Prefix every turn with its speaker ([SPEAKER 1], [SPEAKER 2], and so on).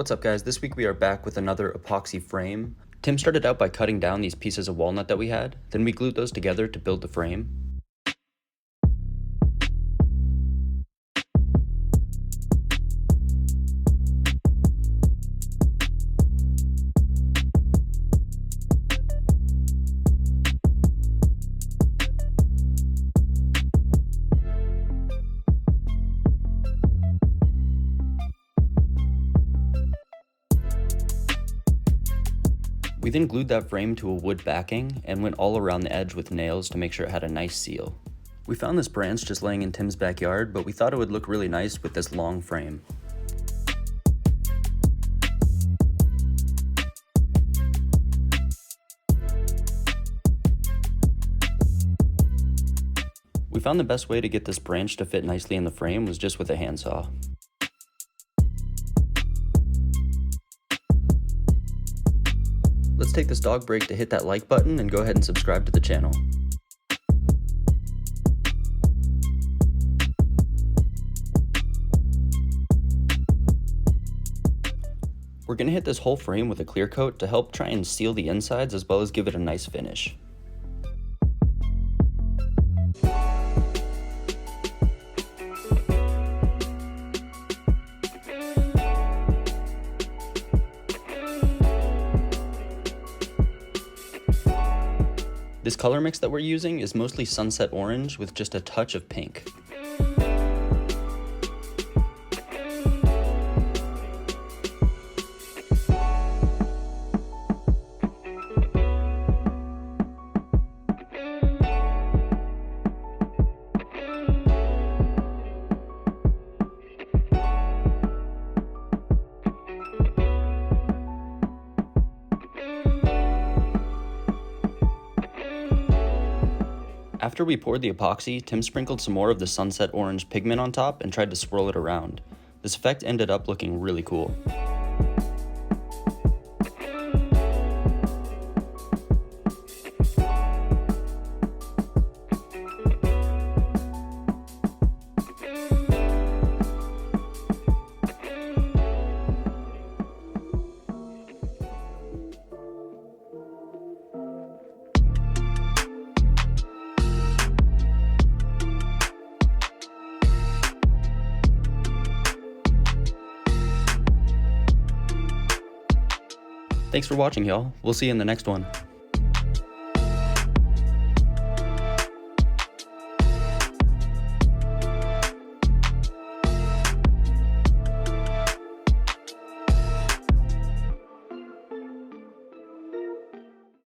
[SPEAKER 1] What's up guys, this week we are back with another epoxy frame. Tim started out by cutting down these pieces of walnut that we had, then we glued those together to build the frame. We then glued that frame to a wood backing and went all around the edge with nails to make sure it had a nice seal. We found this branch just laying in Tim's backyard, but we thought it would look really nice with this long frame. We found the best way to get this branch to fit nicely in the frame was just with a handsaw. Let's take this dog break to hit that like button and go ahead and subscribe to the channel. We're going to hit this whole frame with a clear coat to help try and seal the insides as well as give it a nice finish. This color mix that we're using is mostly sunset orange with just a touch of pink. After we poured the epoxy, Tim sprinkled some more of the sunset orange pigment on top and tried to swirl it around. This effect ended up looking really cool. Thanks for watching, y'all. We'll see you in the next one.